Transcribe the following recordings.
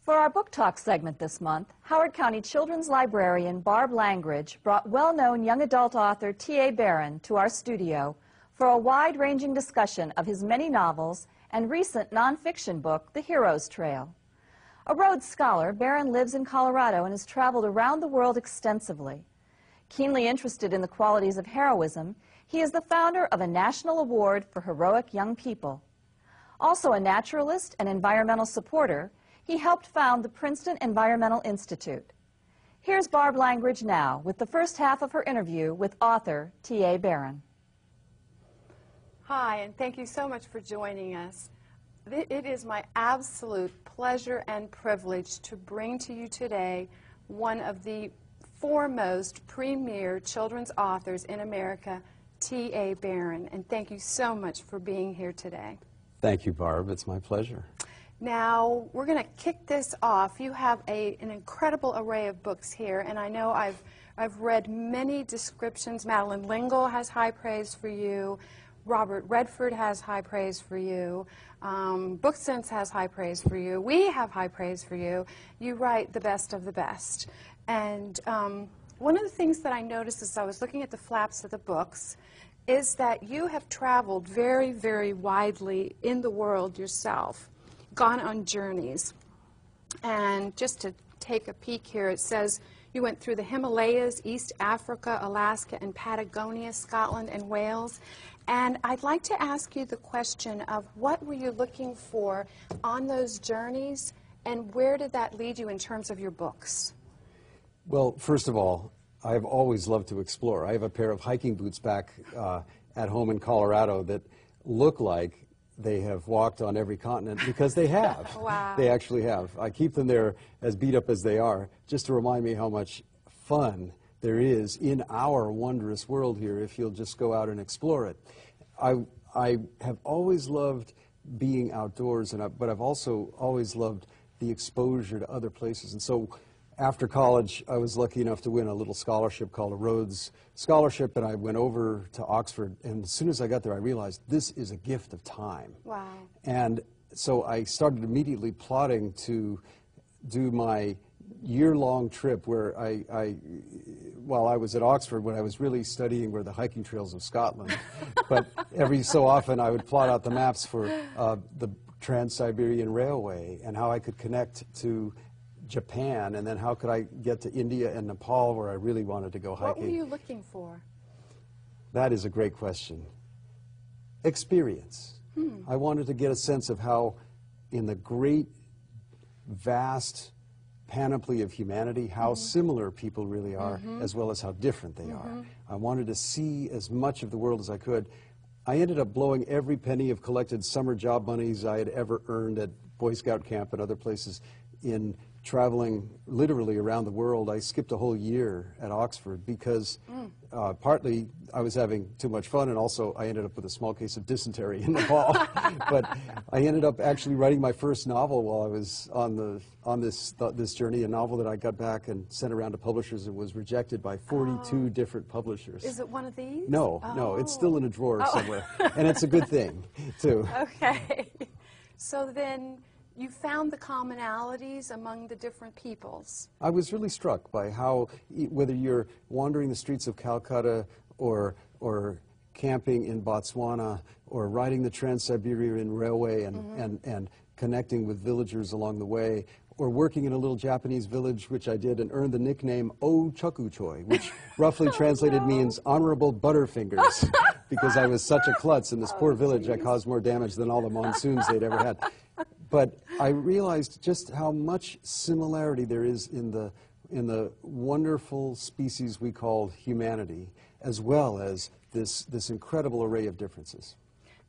For our book talk segment this month, Howard County Children's Librarian Barb Langridge brought well-known young adult author T.A. Barron to our studio for a wide-ranging discussion of his many novels and recent nonfiction book, The Hero's Trail. A Rhodes Scholar, Barron lives in Colorado and has traveled around the world extensively. Keenly interested in the qualities of heroism, he is the founder of a national award for heroic young people. Also a naturalist and environmental supporter, he helped found the Princeton Environmental Institute. Here's Barb Langridge now with the first half of her interview with author T.A. Barron. Hi, and thank you so much for joining us. It is my absolute pleasure and privilege to bring to you today one of the foremost premier children's authors in America, T.A. Barron. And thank you so much for being here today. Thank you, Barb. It's my pleasure. Now, we're going to kick this off. You have an incredible array of books here, and I know I've read many descriptions. Madeline L'Engle has high praise for you. Robert Redford has high praise for you. BookSense has high praise for you. We have high praise for you. You write the best of the best. And one of the things that I noticed as I was looking at the flaps of the books is that you have traveled very, very widely in the world yourself, gone on journeys. And just to take a peek here, it says you went through the Himalayas, East Africa, Alaska, and Patagonia, Scotland, and Wales. And I'd like to ask you the question of what were you looking for on those journeys, and where did that lead you in terms of your books? Well, first of all, I've always loved to explore. I have a pair of hiking boots back at home in Colorado that look like they have walked on every continent, because they have. Wow. They actually have. I keep them there as beat up as they are, just to remind me how much fun there is in our wondrous world here if you'll just go out and explore it. I have always loved being outdoors, but I've also always loved the exposure to other places. And so after college, I was lucky enough to win a little scholarship called a Rhodes Scholarship, and I went over to Oxford. And as soon as I got there, I realized this is a gift of time. Wow. And so I started immediately plotting to do my year-long trip where while I was at Oxford, when I was really studying were the hiking trails of Scotland. But every so often I would plot out the maps for the Trans-Siberian Railway and how I could connect to Japan, and then how could I get to India and Nepal where I really wanted to go hiking. What were you looking for? That is a great question. Experience. I wanted to get a sense of how in the great, vast panoply of humanity, how similar people really are, as well as how different they are. I wanted to see as much of the world as I could. I ended up blowing every penny of collected summer job monies I had ever earned at Boy Scout camp and other places in traveling literally around the world. I skipped a whole year at Oxford because partly I was having too much fun, and also I ended up with a small case of dysentery in Nepal. But I ended up actually writing my first novel while I was on this journey, a novel that I got back and sent around to publishers and was rejected by 42 different publishers. Is it one of these? No, no, it's still in a drawer somewhere, and it's a good thing, too. Okay. So then you found the commonalities among the different peoples. I was really struck by how, whether you're wandering the streets of Calcutta or camping in Botswana or riding the Trans-Siberian Railway and connecting with villagers along the way, or working in a little Japanese village, which I did, and earned the nickname O Chokuchoi, which roughly translated means honorable butterfingers, because I was such a klutz in this poor village. I caused more damage than all the monsoons they'd ever had. But I realized just how much similarity there is in the wonderful species we call humanity, as well as this incredible array of differences.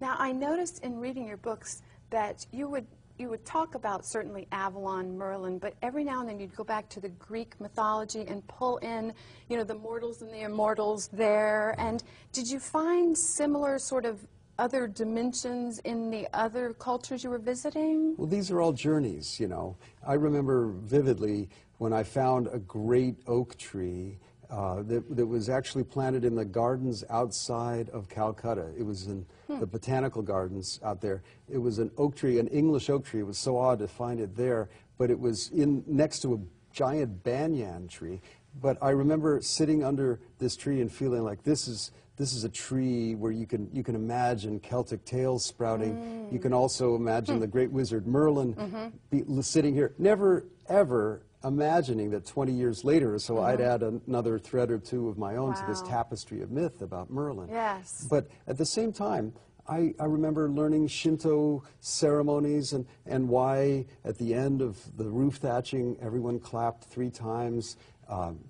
Now, I noticed in reading your books that you would talk about certainly Avalon, Merlin, but every now and then you'd go back to the Greek mythology and pull in, you know, the mortals and the immortals there. And did you find similar sort of other dimensions in the other cultures you were visiting? Well, these are all journeys, you know. I remember vividly when I found a great oak tree that was actually planted in the gardens outside of Calcutta. It was in the botanical gardens out there. It was an oak tree, an English oak tree. It was so odd to find it there, but it was next to a giant banyan tree. But I remember sitting under this tree and feeling like this is a tree where you can imagine Celtic tales sprouting. You can also imagine the great wizard Merlin sitting here, never ever imagining that 20 years later or so I'd add another thread or two of my own to this tapestry of myth about Merlin. Yes. But at the same time, I remember learning Shinto ceremonies and why at the end of the roof thatching everyone clapped 3 times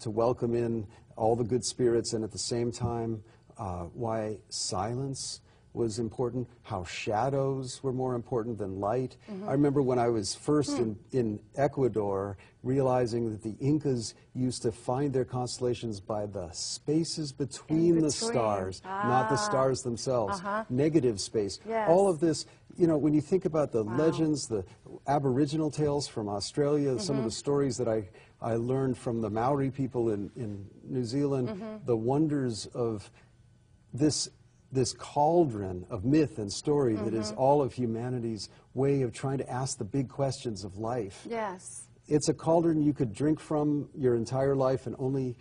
to welcome in all the good spirits, and at the same time why silence was important, how shadows were more important than light. I remember when I was first in Ecuador, realizing that the Incas used to find their constellations by the spaces between the stars, not the stars themselves. Negative space. Yes. All of this, you know, when you think about the legends, the Aboriginal tales from Australia, some of the stories that I learned from the Maori people in New Zealand, the wonders of this cauldron of myth and story that is all of humanity's way of trying to ask the big questions of life. Yes. It's a cauldron you could drink from your entire life and only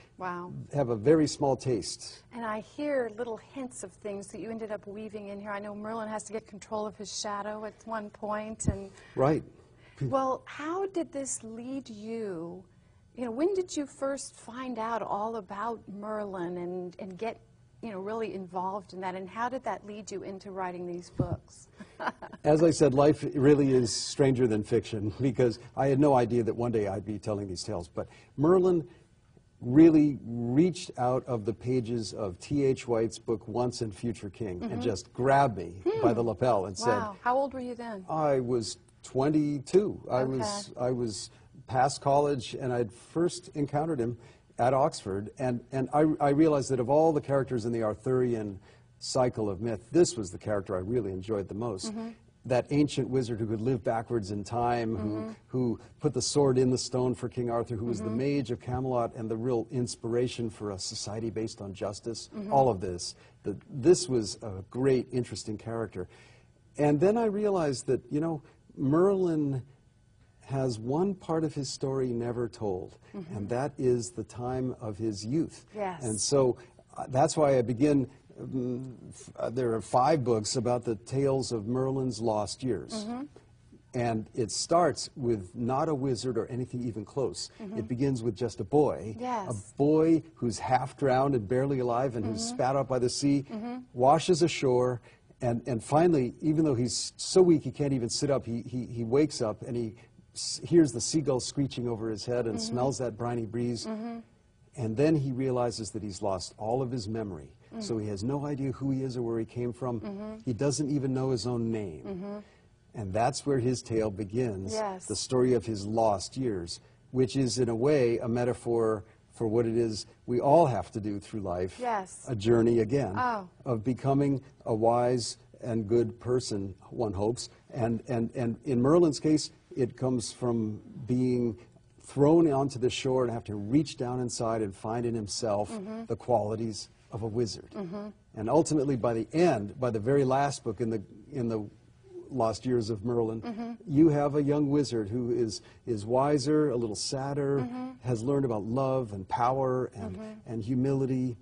have a very small taste. And I hear little hints of things that you ended up weaving in here. I know Merlin has to get control of his shadow at one point. Right. Well, how did this lead you? You know, when did you first find out all about Merlin and get, you know, really involved in that, and how did that lead you into writing these books? As I said, life really is stranger than fiction, because I had no idea that one day I'd be telling these tales. But Merlin really reached out of the pages of T.H. White's book Once and Future King and just grabbed me by the lapel and said, How old were you then? I was 22. I was past college, and I'd first encountered him at Oxford, and I realized that of all the characters in the Arthurian cycle of myth, this was the character I really enjoyed the most. That ancient wizard who could live backwards in time, who put the sword in the stone for King Arthur, who was the mage of Camelot and the real inspiration for a society based on justice. All of this. This was a great, interesting character. And then I realized that, you know, Merlin has one part of his story never told, and that is the time of his youth. Yes. And so that's why I begin, there are 5 books about the tales of Merlin's lost years. And it starts with not a wizard or anything even close. It begins with just a boy. Yes. A boy who's half drowned and barely alive and who's spat out by the sea, washes ashore, and finally, even though he's so weak he can't even sit up, he wakes up and he hears the seagull screeching over his head and smells that briny breeze. And then he realizes that he's lost all of his memory. So he has no idea who he is or where he came from. He doesn't even know his own name. And that's where his tale begins, the story of his lost years, which is in a way a metaphor for what it is we all have to do through life, a journey again of becoming a wise and good person, one hopes. And in Merlin's case, it comes from being thrown onto the shore and have to reach down inside and find in himself the qualities of a wizard. And ultimately, by the end, by the very last book in the Lost Years of Merlin, you have a young wizard who is wiser, a little sadder, has learned about love and power and humility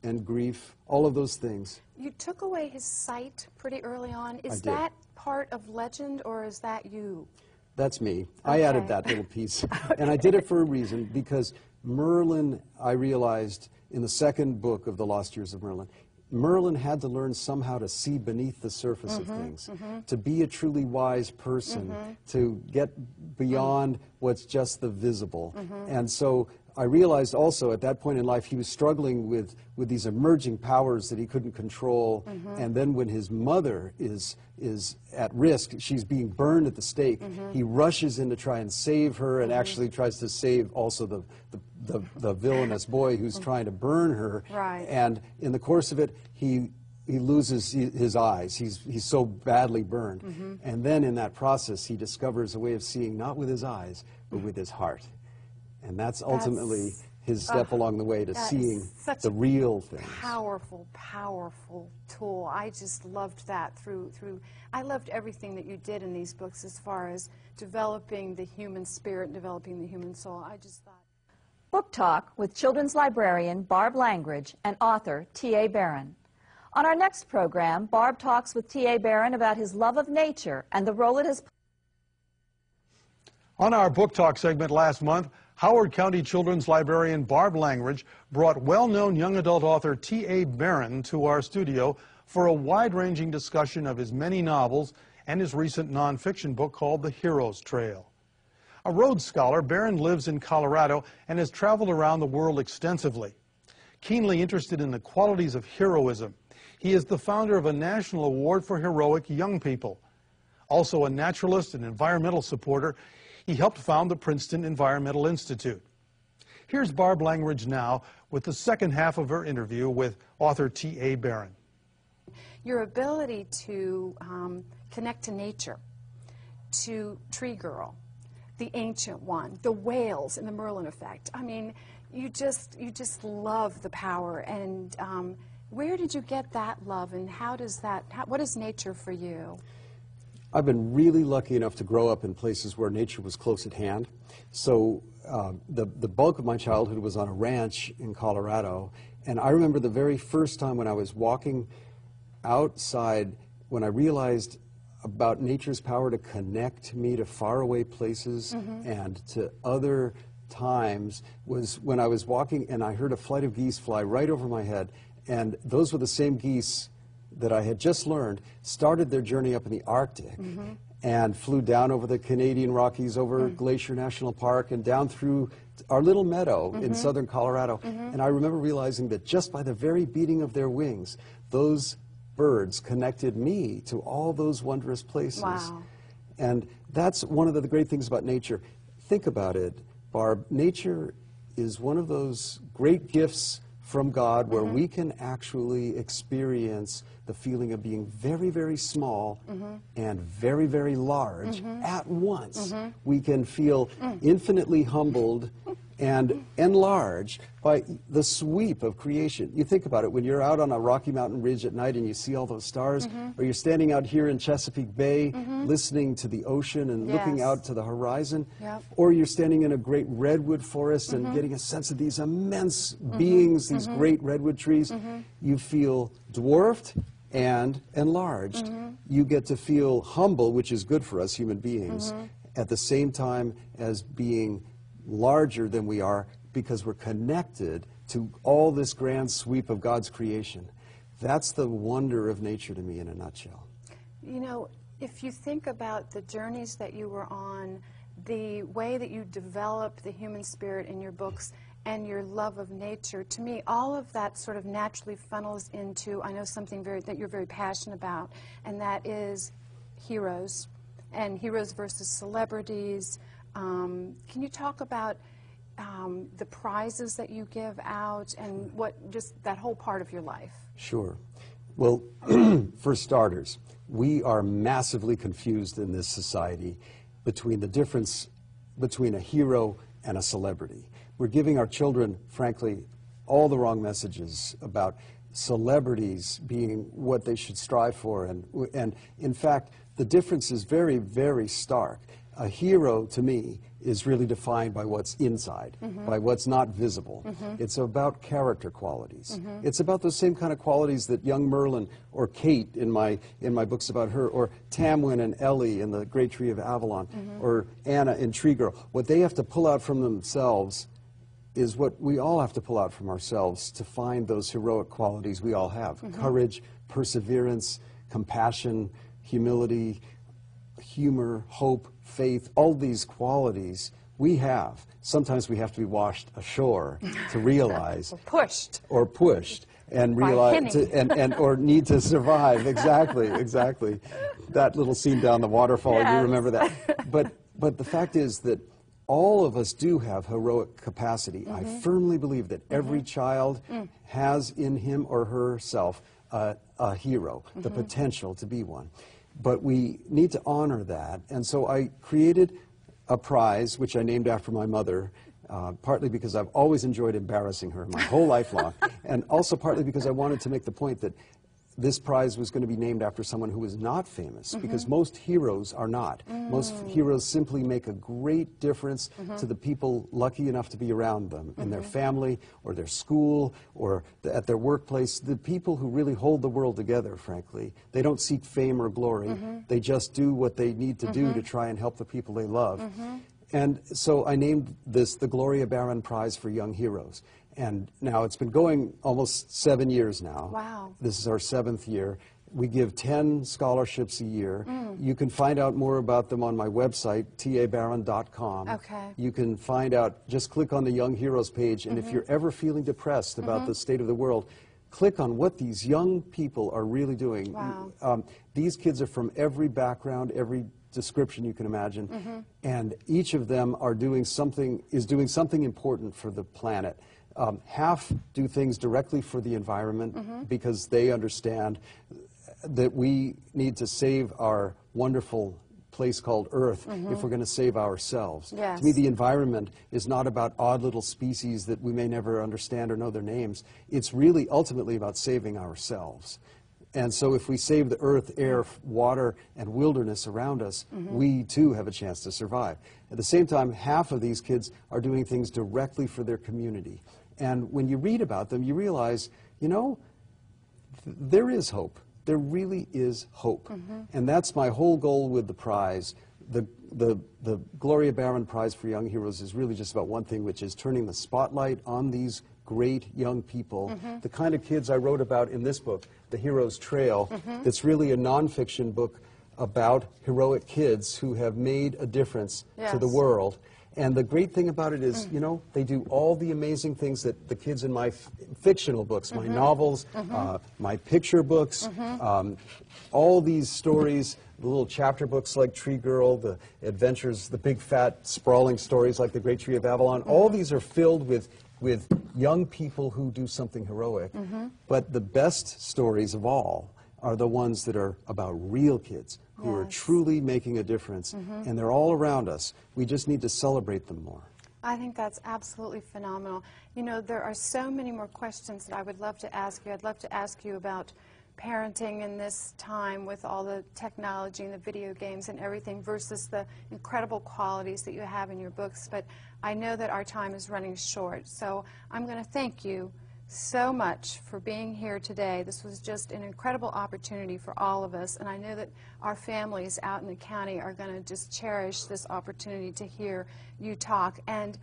and grief, all of those things. You took away his sight pretty early on. Is that part of legend, or is that you? That's me. I added that little piece. And I did it for a reason, because Merlin, I realized in the second book of the Lost Years of Merlin, Merlin had to learn somehow to see beneath the surface of things, to be a truly wise person, to get beyond what's just the visible. And so I realized also at that point in life he was struggling with these emerging powers that he couldn't control. And then when his mother is at risk, she's being burned at the stake, he rushes in to try and save her, and actually tries to save also the villainous boy who's trying to burn her. And in the course of it, he loses his eyes. He's so badly burned. And then in that process, he discovers a way of seeing not with his eyes, but with his heart. And that's ultimately his step along the way to seeing the real things. Powerful, powerful tool. I just loved that through. I loved everything that you did in these books as far as developing the human spirit, developing the human soul. I just thought. Book Talk with children's librarian Barb Langridge and author T.A. Barron. On our next program, Barb talks with T.A. Barron about his love of nature and the role it has played. On our Book Talk segment last month, Howard County Children's Librarian Barb Langridge brought well-known young adult author T.A. Barron to our studio for a wide-ranging discussion of his many novels and his recent nonfiction book called The Hero's Trail. A Rhodes Scholar, Barron lives in Colorado and has traveled around the world extensively. Keenly interested in the qualities of heroism, he is the founder of a national award for heroic young people. Also a naturalist and environmental supporter, he helped found the Princeton Environmental Institute. Here's Barb Langridge now with the second half of her interview with author T.A. Barron. Your ability to connect to nature, to Tree Girl, the Ancient One, the whales in the Merlin effect. I mean, you just love the power. And where did you get that love, and what is nature for you? I've been really lucky enough to grow up in places where nature was close at hand. So the bulk of my childhood was on a ranch in Colorado. And I remember the very first time when I was walking outside, when I realized about nature's power to connect me to faraway places and to other times, was when I was walking and I heard a flight of geese fly right over my head. And those were the same geese that I had just learned started their journey up in the Arctic and flew down over the Canadian Rockies, over Glacier National Park, and down through our little meadow in southern Colorado. And I remember realizing that just by the very beating of their wings, those birds connected me to all those wondrous places. Wow. And that's one of the great things about nature. Think about it, Barb. Nature is one of those great gifts from God where we can actually experience the feeling of being very, very small and very, very large at once. We can feel infinitely humbled and enlarged by the sweep of creation. You think about it, when you're out on a Rocky Mountain ridge at night and you see all those stars, or you're standing out here in Chesapeake Bay listening to the ocean and looking out to the horizon, or you're standing in a great redwood forest and getting a sense of these immense beings, these great redwood trees, you feel dwarfed and enlarged. You get to feel humble, which is good for us human beings, at the same time as being larger than we are, because we're connected to all this grand sweep of God's creation. That's the wonder of nature to me in a nutshell. You know, if you think about the journeys that you were on, the way that you develop the human spirit in your books, and your love of nature, to me, all of that sort of naturally funnels into, I know, something that you're very passionate about, and that is heroes, and heroes versus celebrities. Can you talk about the prizes that you give out and just that whole part of your life? Sure. Well, for starters, we are massively confused in this society between the difference between a hero and a celebrity. We're giving our children, frankly, all the wrong messages about celebrities being what they should strive for. And in fact, the difference is very, very stark. A hero, to me, is really defined by what's inside, by what's not visible. It's about character qualities. It's about those same kind of qualities that young Merlin or Kate in my books about her, or Tamwin and Ellie in The Great Tree of Avalon, or Anna in Tree Girl. What they have to pull out from themselves is what we all have to pull out from ourselves to find those heroic qualities we all have. Courage, perseverance, compassion, humility, humor, hope, faith, all these qualities we have. Sometimes we have to be washed ashore to realize. Or pushed. And realize, or need to survive. Exactly, exactly. That little scene down the waterfall, you remember that. But the fact is that all of us do have heroic capacity. I firmly believe that every child has in him or herself a hero, the potential to be one. But we need to honor that. And so I created a prize, which I named after my mother, partly because I've always enjoyed embarrassing her my whole life long, and also partly because I wanted to make the point that this prize was going to be named after someone who was not famous, because most heroes are not. Most heroes simply make a great difference to the people lucky enough to be around them, in their family, or their school, or at their workplace. The people who really hold the world together, frankly. They don't seek fame or glory. They just do what they need to do to try and help the people they love. And so I named this the Gloria Barron Prize for Young Heroes. And now it's been going almost 7 years now. Wow. This is our 7th year. We give 10 scholarships a year. You can find out more about them on my website, tabarron.com. Okay. You can find out, just click on the Young Heroes page, and if you're ever feeling depressed about the state of the world, click on what these young people are really doing. Wow. These kids are from every background, every description you can imagine, and each of them are doing something important for the planet. Half do things directly for the environment because they understand that we need to save our wonderful place called Earth if we're going to save ourselves. Yes. To me, the environment is not about odd little species that we may never understand or know their names. It's really ultimately about saving ourselves. And so if we save the earth, air, water, and wilderness around us, we too have a chance to survive. At the same time, half of these kids are doing things directly for their community. And when you read about them, you realize, you know, there is hope. There really is hope. And that's my whole goal with the prize. The Gloria Barron Prize for Young Heroes is really just about one thing, which is turning the spotlight on these great young people, the kind of kids I wrote about in this book, The Hero's Trail. That's really a nonfiction book about heroic kids who have made a difference to the world. And the great thing about it is, you know, they do all the amazing things that the kids in my fictional books, my novels, my picture books, all these stories, the little chapter books like Tree Girl, the adventures, the big fat sprawling stories like The Great Tree of Avalon, all these are filled with young people who do something heroic. But the best stories of all are the ones that are about real kids who are truly making a difference, and they're all around us. We just need to celebrate them more. I think that's absolutely phenomenal. You know, there are so many more questions that I would love to ask you. I'd love to ask you about parenting in this time with all the technology and the video games and everything versus the incredible qualities that you have in your books. But I know that our time is running short, so I'm going to thank you so much for being here today. This was just an incredible opportunity for all of us, and I know that our families out in the county are going to just cherish this opportunity to hear you talk. And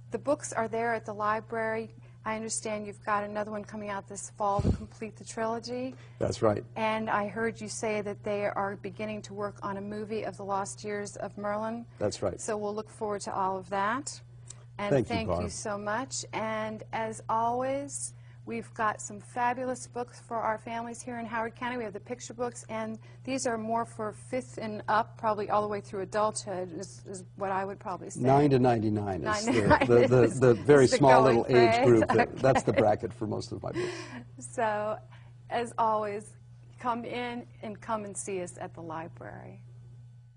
the books are there at the library. I understand you've got another one coming out this fall to complete the trilogy. That's right. And I heard you say that they are beginning to work on a movie of the lost years of Merlin. That's right. So we'll look forward to all of that. And thank you so much. And as always, we've got some fabulous books for our families here in Howard County. We have the picture books, and these are more for 5th and up, probably all the way through adulthood, is what I would probably say. 9 to 99 is the very small little age group. That's the bracket for most of my books. So, as always, come in and come and see us at the library.